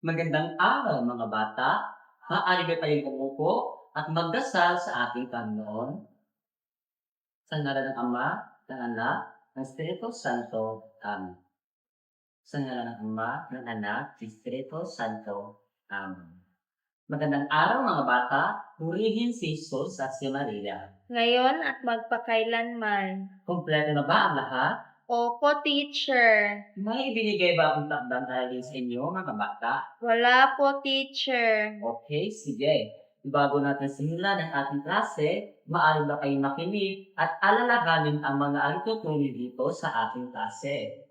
Magandang araw mga bata. Maaari ba tayong umupo at magdasal sa ating Panginoon? Sa ngalan ng Ama, ng Anak, ng Espiritu Santo. Amen. Sa ngalan ng Ama, ng Anak, ng Espiritu Santo. Amen. Magandang araw mga bata. Purihin si Jesus at si Maria. Ngayon at magpakailanman. Kumpleto na ba ang lahat? Opo, teacher. May ibinigay ba akong takdang aralin sa inyo mga bata? Wala po, teacher. Okay, sige. Bago natin simulan ang ating klase, maaari ba kayong makinig at alalahanin ang mga aritutuloy dito sa ating klase.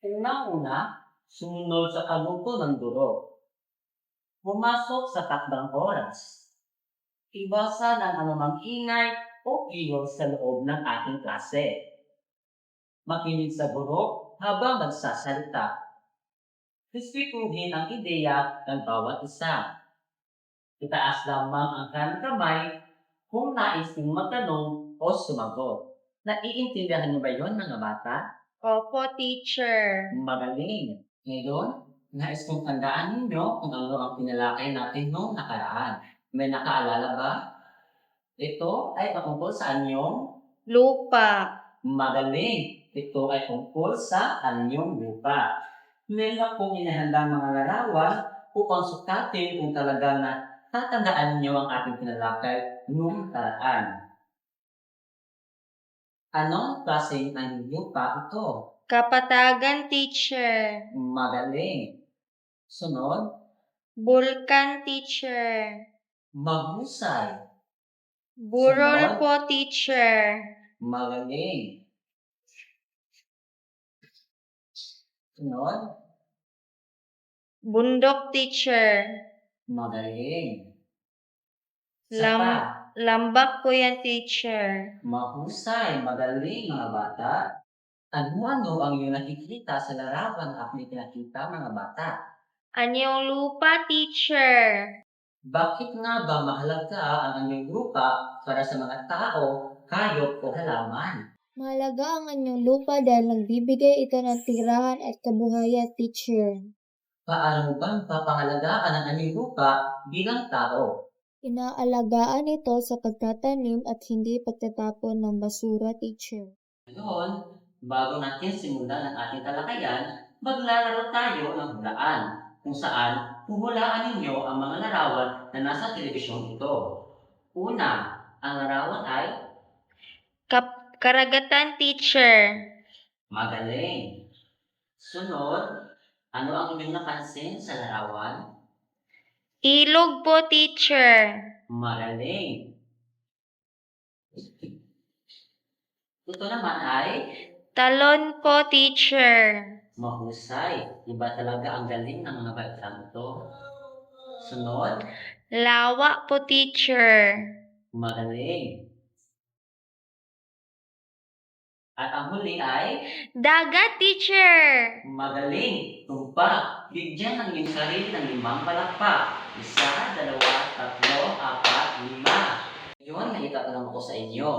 Una-una, sumunod sa kaluto ng duro. Pumasok sa takdang oras. Iwasan ang anumang ingay o kilos sa loob ng ating klase. Makinig sa guro habang nagsasalita. Respetuhin ang ideya ng bawat isa. Itaas lamang ang kanang kamay kung nais mong magtanong o sumagot. Naiintindihan niyo ba yon mga bata? Opo, teacher. Magaling! Ngayon, nais kong tandaan ninyo kung ano ang pinalakay natin noong nakaraan. May nakaalala ba? Ito ay patungkol sa anyong Lupa. magaling. Ito ay tungkol sa anyong lupa. Meron akong inihanda mga larawan upang sukatin kung talaga na tatandaan niyo ang ating pinalakay noong nakaraan. Anong klaseng ang lupa ito? Kapatagan, teacher. Magaling. Sunod, Bulkan, teacher. mahusay. Burol Sunod. po, teacher. Magaling. Sunod, Bundok, teacher. magaling. Lam Sapa, lambak po yan, teacher. mahusay, magaling mga bata. Ano-ano ang iyong nakikita sa larawan at may pinakita mga bata? Anyong lupa, teacher. Bakit nga ba mahalaga ang anyong lupa para sa mga tao, hayop o halaman? Mahalaga ang anyong lupa dahil nagbibigay ito ng tirahan at kabuhayan, teacher. Paano mo bang papangalagaan ang anyong lupa bilang tao? Inaalagaan ito sa pagtatanim at hindi pagtatapon ng basura, teacher. Ngayon, bago natin simulan ang ating talakayan, maglalaro tayo ng hulaan, kung saan huhulaan ninyo ang mga larawan na nasa telebisyon ito. Una, ang larawan ay Karagatan, teacher. magaling. Sunod, ano ang inyong napansin sa larawan? Ilog po, teacher. Magaling. Ito naman ay Talon po, teacher. mahusay. Iba talaga ang galing ng mga batang ito. Sunod, Lawa po, teacher. magaling. At ang huli ay Dagat, teacher. magaling. Tumpak. Bigyan ng iyong sarili ng 5 palakpak. 1, 2, 3, 4, 5. Ngayon, may itatanong ako sa inyo.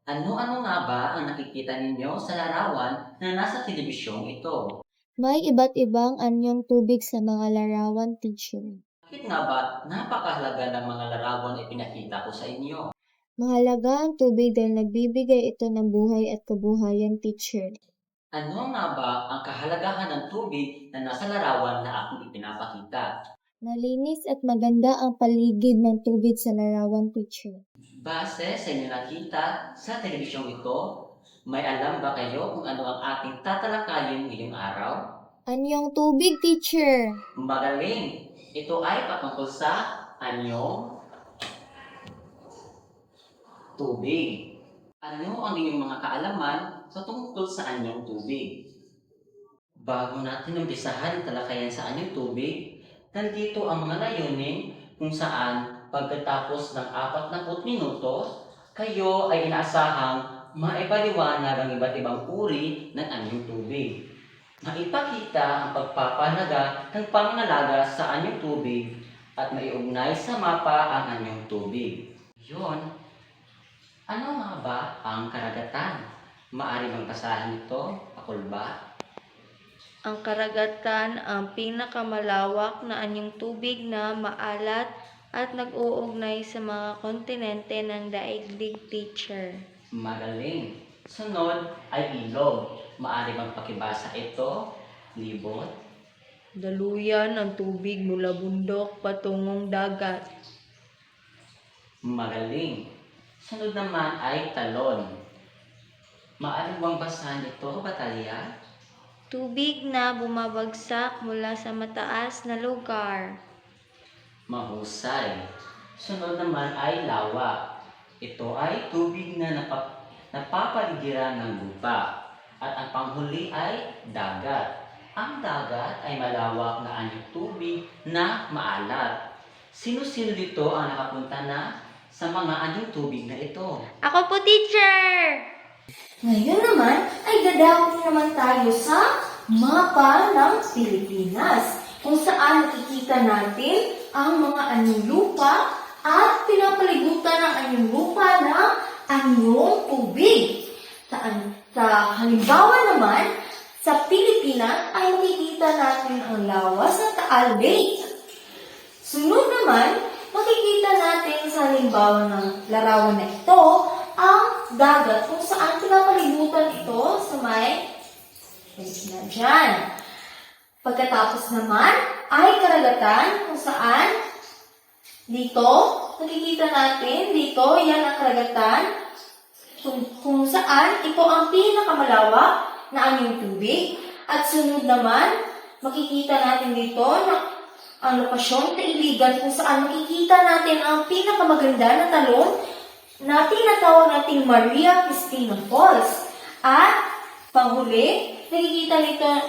Ano-ano nga ba ang nakikita ninyo sa larawan na nasa telebisyong ito? May iba't ibang anyong tubig sa mga larawan, teacher. Bakit nga ba napakahalaga ng mga larawan na ipinakita ko sa inyo? Mahalaga ang tubig dahil nagbibigay ito ng buhay at kabuhayan, teacher. Ano nga ba ang kahalagahan ng tubig na nasa larawan na aking ipinapakita? Malinis at maganda ang paligid ng tubig sa larawan, teacher. Base sa inyo nakita sa telebisyong ito, may alam ba kayo kung ano ang ating tatalakayin ngayong araw? Anyong tubig, teacher. Magaling! Ito ay patungkol sa anyong tubig. Ano ang inyong mga kaalaman sa tungkol sa anyong tubig? Bago natin umpisahan ang talakayan sa anyong tubig, nandito ang mga layunin kung saan pagkatapos ng 40 minuto, kayo ay inaasahang maipaliwanag ang iba't ibang uri ng anyong tubig. Maipakita ang pagpapahalaga ng pangangalaga sa anyong tubig at maiugnay sa mapa ang anyong tubig. Yun, ano nga ba ang karagatan? Maari bang basahin ito? Pakul ba? Ang karagatan ang pinakamalawak na anyong tubig na maalat at nag-uugnay sa mga kontinente ng daigdig, teacher. Magaling. Sunod ay ilog. Maaari bang pakibasa ito? Libot. Daluyan ang tubig mula bundok patungong dagat. Magaling. Sunod naman ay talon. Maaari bang basahan ito, Batalya? Tubig na bumabagsak mula sa mataas na lugar. Mahusay. Sunod naman ay lawa. Ito ay tubig na napapaligiran ng lupa. At ang panghuli ay dagat. Ang dagat ay malawak na anyong tubig na maalat. Sino-sino dito ang nakapunta na sa mga anyong tubig na ito? Ako po, teacher! Ngayon naman ay dadako naman tayo sa mapa ng Pilipinas kung saan nakikita natin ang mga anyong lupa at pinapaligutan ng anyong lupa ng anyong tubig. Sa halimbawa naman, sa Pilipinas ay makikita natin ang lawas ng Taal Lake. Sunod naman, makikita natin sa halimbawa ng larawan na ito ang dagat kung saan pinapalibutan ito sa may na dyan. Pagkatapos naman ay karagatan kung saan dito, nakikita natin dito, yan ang karagatan kung saan ito ang pinakamalawak na anyong tubig. At sunod naman, makikita natin dito na ang lokasyon, Tailigan, kung saan makikita natin ang pinakamaganda na talon na tinatawag nating Maria Cristina Falls. At panghuli, nakikita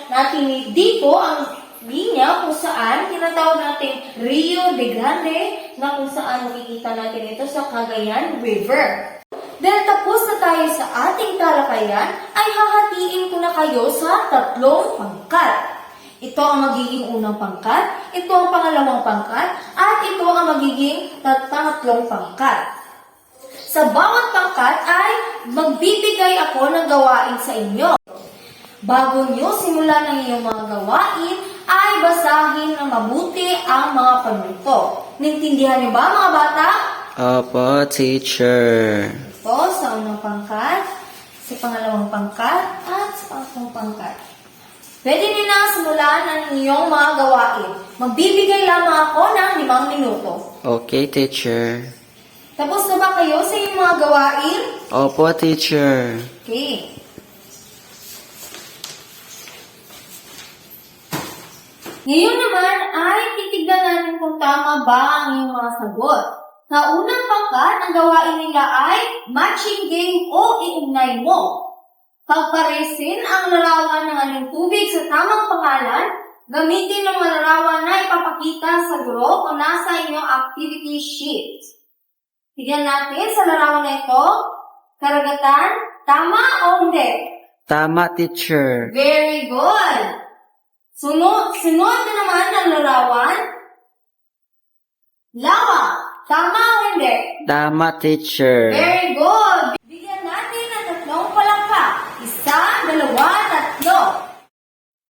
natin dito ang linya kung saan tinatawag nating Rio de Grande na kung saan makikita natin ito sa Cagayan River. Dahil tapos na tayo sa ating talakayan, ay hahatiin ko na kayo sa 3 pangkat. Ito ang magiging unang pangkat, ito ang pangalawang pangkat, at ito ang magiging pangatlong pangkat. Sa bawat pangkat ay magbibigay ako ng gawain sa inyo. Bago nyo simulan ang inyong mga gawain, ay basahin ng mabuti ang mga panunto. Naintindihan niyo ba, mga bata? Opo, teacher. Ito sa unang pangkat, sa pangalawang pangkat, at sa pangatlong pangkat. Pwede niyo na simulan ang inyong mga gawain. Magbibigay lamang ako ng 5 minuto. Okay, teacher. Tapos na ba kayo sa inyong mga gawain? Opo, teacher. Okay. Ngayon naman ay titignan natin kung tama ba ang iyong mga sagot. Sa unang pangkat, ang gawain nila ay matching game o iugnay mo. Pagparesin ang larawan ng aling tubig sa tamang pangalan, gamitin ang larawan na ipapakita sa guro kung nasa inyong activity sheet. Tignan natin sa larawan na ito, karagatan, tama o hindi? Tama, teacher. Very good! Sunod na naman ang larawan, lawa, tama o hindi? Tama, teacher. Very good! Bigyan natin ng 3 palakpak. 1, 2, 3.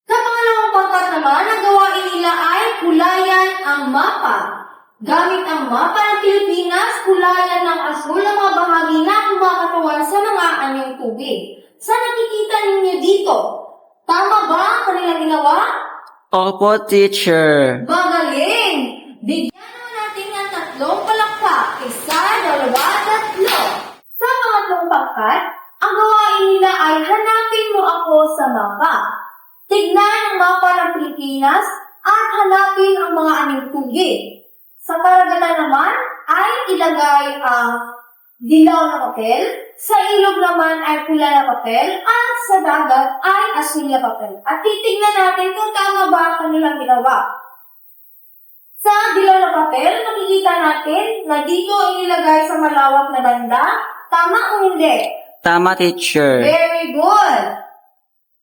Sa pangalawang pangkat naman, ang gawain nila ay kulayan ang mapa. Gamit ang mapa ng Pilipinas, kulayan ng asul ang mga bahagi na kumakatawan sa mga anyong tubig. Sa nakikita ninyo dito, tama ba ang kanilang ginawa? Opo, teacher. Magaling! Bigyan naman natin ng 3 palakpak. 1, 2, 3. Sa pangatlong pangkat, ang gawain nila ay hanapin mo ako sa mapa. Tignan ang mapa ng Pilipinas at hanapin ang mga anyong tubig. Sa karagatan naman ay ilagay ang dilaw na papel, sa ilog naman ay pula na papel, at sa dagat ay asul na papel. At titignan natin kung tama ba ang kanilang ginawa. Sa dilaw na papel, makikita natin na dito inilagay sa malawak na banda. Tama o hindi? Tama, teacher. Very good!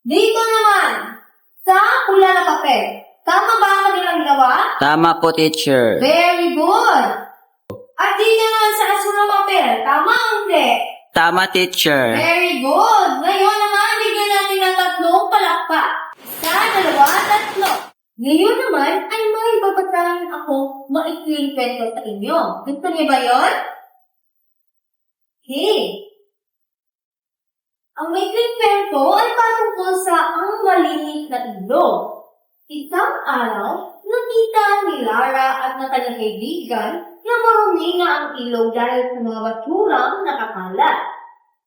Dito naman, sa pula na papel. Tama ba ang kanilang ginawa? Tama po, teacher. Very good! At dito naman sa asul na papel. Tama o hindi? Tama, teacher. Very good! Ngayon naman, bigyan natin ng 3 palakpak. 1, 2, Ngayon naman ay may babasahin ako maikling kwento sa inyo. Gusto niyo ba yon? Okay. Ang maikling kwento ay patungkol sa ang malinis na ilog. Isang araw, nakita ni Lara at ng kanyang kaibigan na marumi na ang ilog dahil sa mga basurang nakakalat.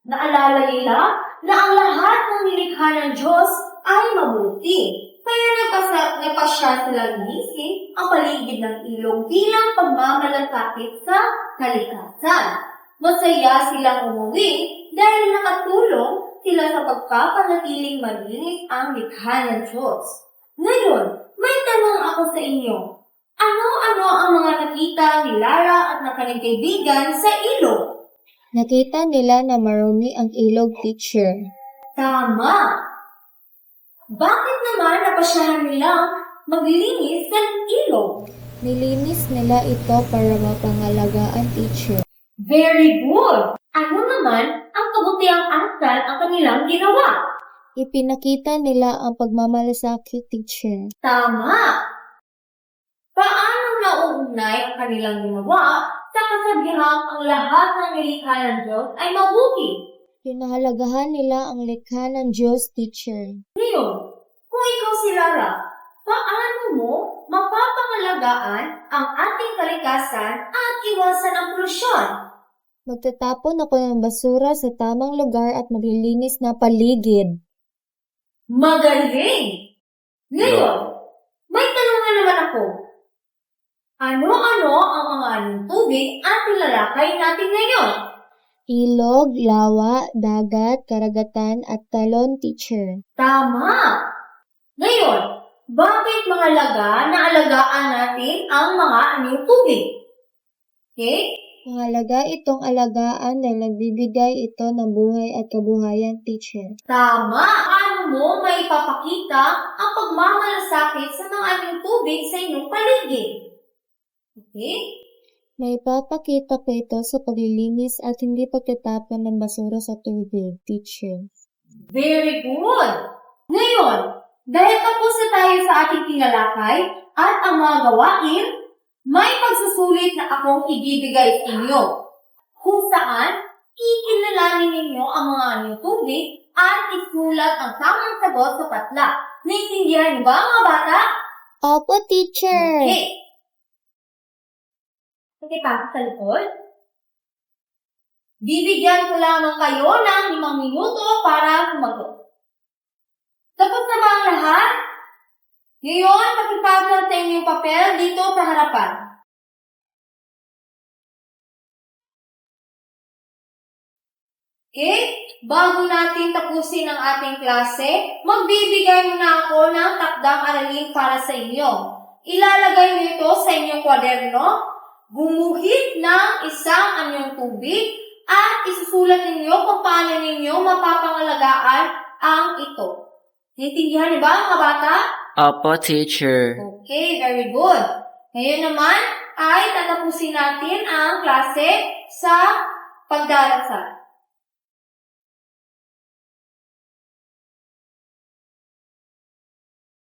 Naalala nila na ang lahat ng nilikha ng Diyos ay mabuti. Kaya napasya silang linisin ang paligid ng ilog bilang pagmamalasakit sa kalikasan. Masaya silang umuwi dahil nakatulong sila sa pagpapanatiling malinis ang likha ng Diyos. Ngayon, may tanong ako sa inyo. Ano-ano ang mga nakita ni Lara at ng kanyang kaibigan sa ilog? Nakita nila na marumi ang ilog, teacher. Tama! Bakit naman napasyahan nilang maglinis ng ilog? Nilinis nila ito para mapangalagaan, teacher. Very good! Ano naman ang kabutiang asal ang kanilang ginawa? Ipinakita nila ang pagmamalasakit, teacher. Tama! Paano nauugnay ang kanilang ginawa sa kasabihang ang lahat ng nilikha ng Diyos ay mabuti? Pinahalagahan nila ang likha ng Diyos, teacher. Ngayon, kung ikaw si Lara, paano mo mapapangalagaan ang ating kalikasan at iwasan ang polusyon? Magtatapon ako ng basura sa tamang lugar at maglilinis na paligid. Magaling! Ngayon, may tanong na naman ako. Ano-ano ang mga anong tubig at nilalakay natin ngayon? Ilog, lawa, dagat, karagatan, at talon, teacher. Tama! Ngayon, bakit mahalaga na alagaan natin ang mga anong tubig? Okay? Mahalaga itong alagaan dahil nagbibigay ito ng buhay at kabuhayan, teacher. Tama! Paano mo may papakita ang pagmamalasakit sa mga anong tubig sa inyong paligid? Okay? May papakita ko ito sa paglilinis at hindi pagtatapon ng basura sa tubig, teacher. Very good! Ngayon, dahil tapos na tayo sa ating tinalakay at ang mga gawain, may pagsusulit na akong ibibigay sa inyo, kung saan kikilalanin ninyo ang mga anong tubig at isulat ang tamang sagot sa patla. Naintindihan niyo ba, mga bata? Opo, teacher! Okay. Okay, pasok sa likod. Bibigyan ko lamang kayo ng 5 minuto para sumagot. Tapos na ba ang lahat? Ngayon, pakipasa sa inyong papel dito sa harapan. Okay? Bago natin tapusin ang ating klase, magbibigay muna ako ng takdang aralin para sa inyo. Ilalagay niyo ito sa inyong kwaderno, gumuhit ng isang anyong tubig, at isusulat ninyo kung paano ninyo mapapangalagaan ang ito. Naintindihan niyo ba, mga bata? Opo, teacher. Okay, very good. Ngayon naman ay tatapusin natin ang klase sa pagdarasal.